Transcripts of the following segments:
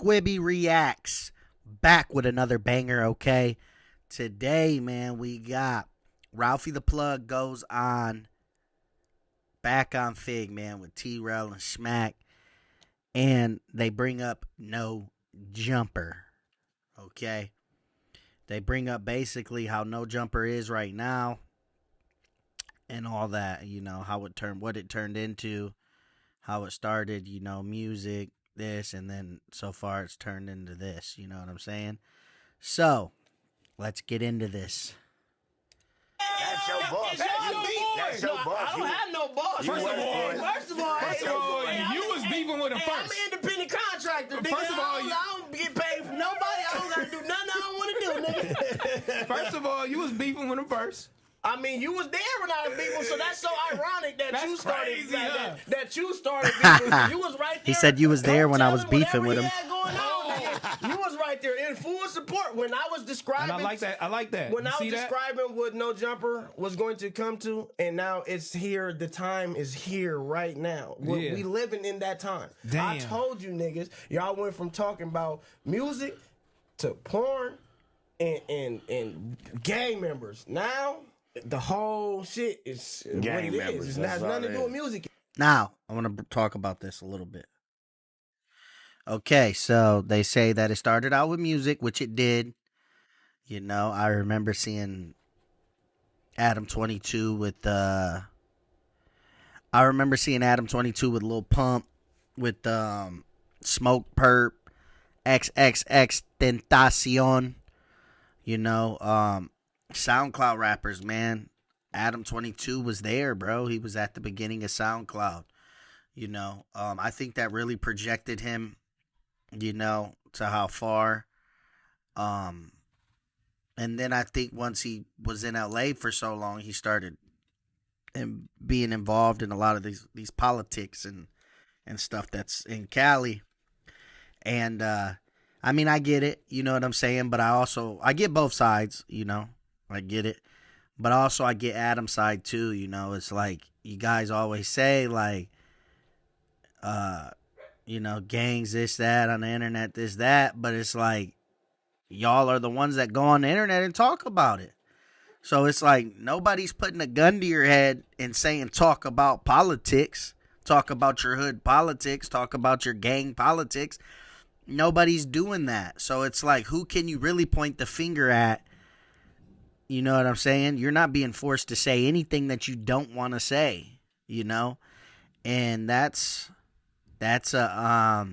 Squibby Reacts, back with another banger, okay? Today, man, we got Ralfy the Plug goes on Back on Fig, man, with T-Rel and Smack. And they bring up No Jumper, okay? They bring up basically how No Jumper is right now and all that, you know, how it turned, what it turned into, how it started, you know, music, this, and then so far it's turned into this, you know what I'm saying? So, let's get into this. That's your boss. That's your boss. I don't have no boss. First of all, you was beefing with him I'm first. an independent contractor. Nigga. First of all, I don't get paid from nobody. I don't gotta do nothing I don't want to do, nigga. First of all, you was beefing with him first. I mean, you was there when I was beefing, so that's so ironic that That's you started crazy, huh? that you started beefing. You was right there. He said you was there when I was beefing with him. You was right there in full support when I was describing. And I like that. When You I see was that? describing what No Jumper was going to come to, and now it's here. The time is here right now. Yeah. We living in that time. Damn. I told you niggas, y'all went from talking about music to porn and gang members. Now the whole shit is Gang what it members, is. It that's has all nothing to it do with is. music. Now, I want to talk about this a little bit. Okay, so they say that it started out with music, which it did. You know, I remember seeing Adam 22 with Lil Pump with Smoke Perp, XXX Tentacion. You know, SoundCloud rappers, man. Adam 22 was there, bro. He was at the beginning of SoundCloud. You know, I think that really projected him, you know, to how far. And then I think once he was in LA for so long, he started being involved in a lot of these politics and stuff that's in Cali. And I mean, I get it, you know what I'm saying, but I get both sides, you know. I get it. But also I get Adam's side too, you know. It's like you guys always say, like, you know, gangs, this, that, on the internet, this, that. But it's like, y'all are the ones that go on the internet and talk about it. So it's like nobody's putting a gun to your head and saying talk about politics, talk about your hood politics, talk about your gang politics. Nobody's doing that. So it's like, who can you really point the finger at? You know what I'm saying? You're not being forced to say anything that you don't want to say, you know? And that's a,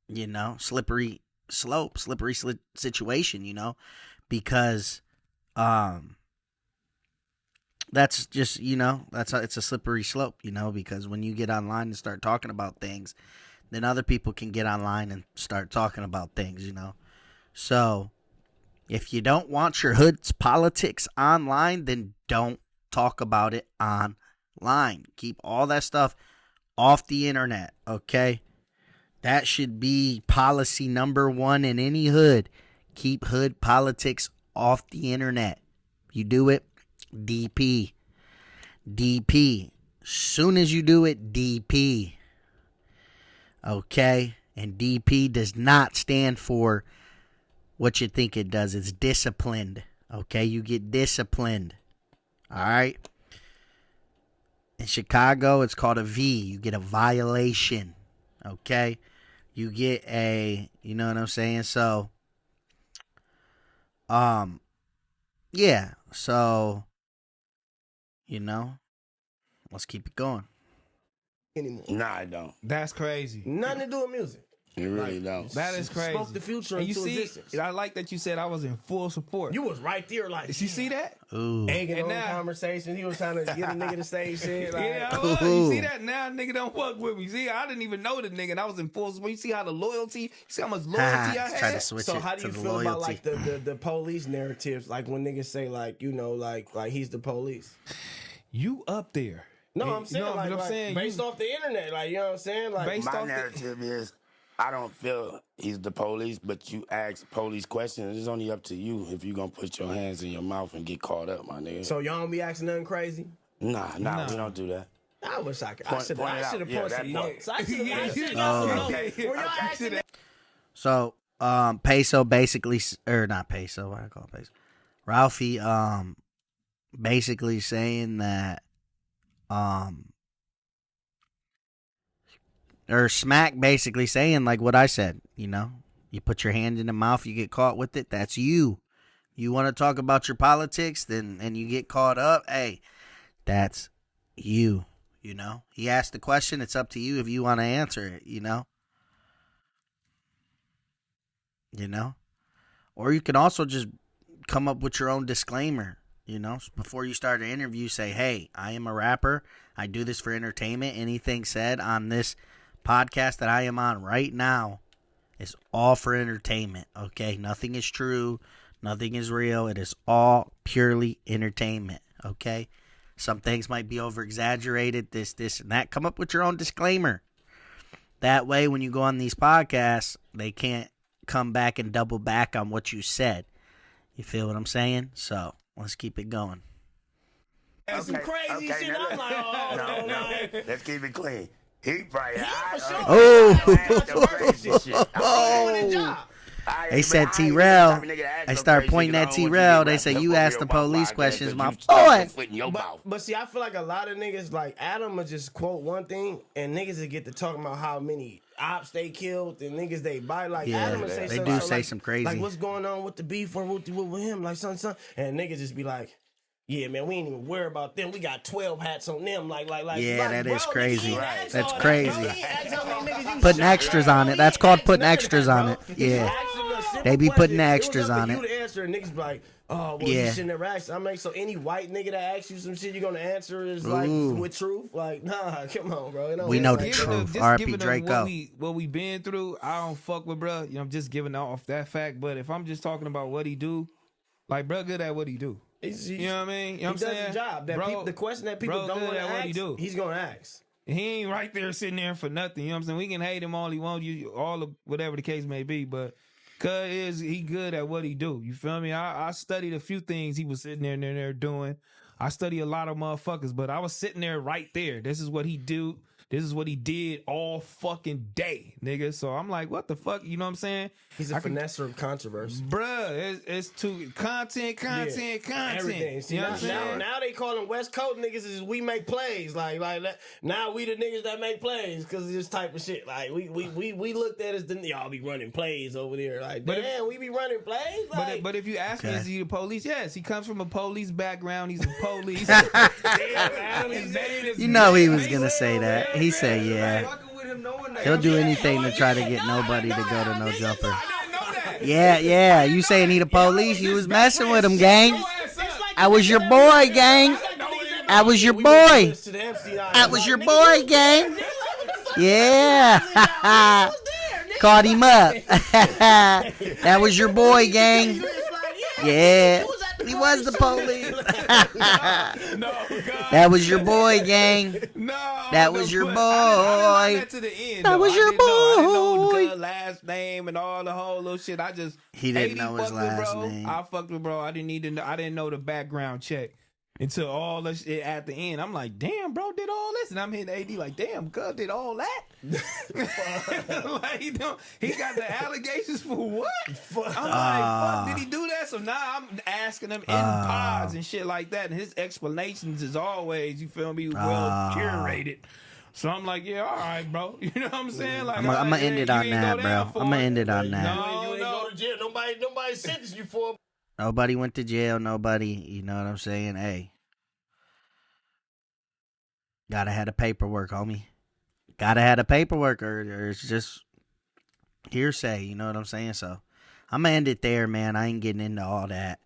you know, slippery situation, you know? Because, that's just, you know, it's a slippery slope, you know? Because when you get online and start talking about things, then other people can get online and start talking about things, you know? So, if you don't want your hood's politics online, then don't talk about it online. Keep all that stuff off the internet, okay? That should be policy number one in any hood. Keep hood politics off the internet. You do it, DP. DP. Soon as you do it, DP. Okay? And DP does not stand for what you think it does. It's disciplined. Okay? You get disciplined. Alright? In Chicago, it's called a V. You get a violation. Okay? You get a, you know what I'm saying? So, yeah. So, you know, let's keep it going. Anymore. Nah, I don't. That's crazy. Nothing to do with music. You really don't. That is crazy. Spoke the future And you into see, existence. I like that you said I was in full support. You was right there, like. Did you see that? Ooh. Egging And on now- conversation. He was trying to get a nigga to say shit. Like, Yeah, I was. You see that now? Nigga don't fuck with me. See, I didn't even know the nigga, and I was in full support. You see how the loyalty? You see how much loyalty I Try to had? switch so it how do to you the feel loyalty. about like the police narratives? Like when niggas say like, you know, like he's the police. You up there? No, You I'm saying know what like, I'm saying? based You- off the internet, like you know what I'm saying, like Based My off the- narrative is, I don't feel he's the police, but you ask police questions. It's only up to you if you gonna put your hands in your mouth and get caught up, my nigga. so y'all don't be asking nothing crazy. Nah, we don't do that. I wish I could. Point I should it out. have Yeah, put that some part. notes. I should have got Yeah. some notes. Okay. Were y'all asking that? So, Peso basically, or not Peso, what do I call it, Peso? Ralfy, basically saying that, or Smack basically saying like what I said, you know, you put your hand in the mouth, you get caught with it, that's you. You want to talk about your politics, then and you get caught up, hey, that's you. You know, he asked the question. It's up to you if you want to answer it. You know. Or you can also just come up with your own disclaimer. You know, before you start an interview, say, "Hey, I am a rapper. I do this for entertainment. Anything said on this podcast that I am on right now is all for entertainment. Okay, nothing is true, nothing is real. It is all purely entertainment. Okay." Some things might be over-exaggerated, this, and that. Come up with your own disclaimer. That way, when you go on these podcasts, they can't come back and double back on what you said. You feel what I'm saying? So, let's keep it going. And some crazy shit. Now I'm like, oh, no. Let's keep it clean. He probably. Yeah, for sure. Oh. They said T-Rail. They start pointing at T-Rail. They say, you ask the police questions, my boy. But see, I feel like a lot of niggas, like Adam, will just quote one thing, and niggas will get to talking about how many ops they killed and niggas they bite. Like, yeah, Adam will say they something do say like, some crazy. Like, what's going on with the beef or with him? Like, son. And niggas just be like, yeah, man, we ain't even worry about them. We got 12 hats on them. Like, yeah, that is crazy. Right. That's crazy. Putting extras on it. That's called putting extras on it. Yeah. They be putting extras on it. You to answer, and niggas be like, oh, well, you should never ask. I'm like, so any white nigga that asks you some shit, you gonna answer is like with truth? Like, nah, come on, bro. We know the truth. R.P. Draco. What we been through, I don't fuck with, bro. You know, I'm just giving off that fact. But if I'm just talking about what he do, like, bro, good at what he do. You know what I mean? You know what I'm saying? He does the job. That the question that people don't want to ask, he's gonna ask. He ain't right there sitting there for nothing. You know what I'm saying? We can hate him all he wants, all of whatever the case may be, but cause he good at what he do. You feel me? I studied a few things he was sitting there doing. I study a lot of motherfuckers, but I was sitting there right there. This is what he do. This is what he did all fucking day, nigga. So I'm like, what the fuck? You know what I'm saying? He's a finesser of controversy. Bruh, it's too content. Everything. See, you know what I'm saying? Now they call them West Coast niggas is we make plays. Like now we the niggas that make plays because of this type of shit. Like we looked at as y'all be running plays over there. Like, damn, we be running plays. Like, but if you ask me, is he the police? Yes, he comes from a police background. He's a police. You know he was gonna say that. He said, yeah. He'll do anything to try to get nobody to go to No Jumper. Yeah. You saying he the police? You was messing with him, gang. I was your boy, gang. I was your boy. I was your boy, gang. Yeah. Caught him up. That was your boy, gang. Yeah. He was the police. That was your boy, gang. That was your boy. That was your boy. I didn't know his last name and all the whole little shit. He didn't know his last name. I fucked with bro. I didn't need to know. I didn't know the background check until all the shit at the end. I'm like, damn, bro, did all this, and I'm hitting AD like, damn, God did all that. Like, he got the allegations for what? I'm like, fuck, did he do that? So now I'm asking him in pods and shit like that, and his explanations is always, you feel me, well curated. So I'm like, yeah, all right, bro. You know what I'm saying? Like, I'm gonna end it on that, bro. I'm gonna end it on that. You ain't go to jail. Nobody sentenced you for. Nobody went to jail. Nobody, you know what I'm saying? Hey, gotta have the paperwork, homie. Gotta have the paperwork, or it's just hearsay. You know what I'm saying? So I'm gonna end it there, man. I ain't getting into all that.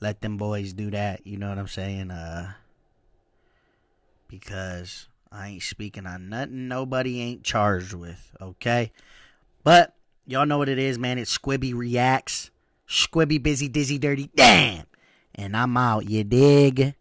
Let them boys do that. You know what I'm saying? Because I ain't speaking on nothing nobody ain't charged with. Okay, but y'all know what it is, man. It's Squibby Reacts. Squibby, busy, dizzy, dirty, damn. And I'm out, you dig?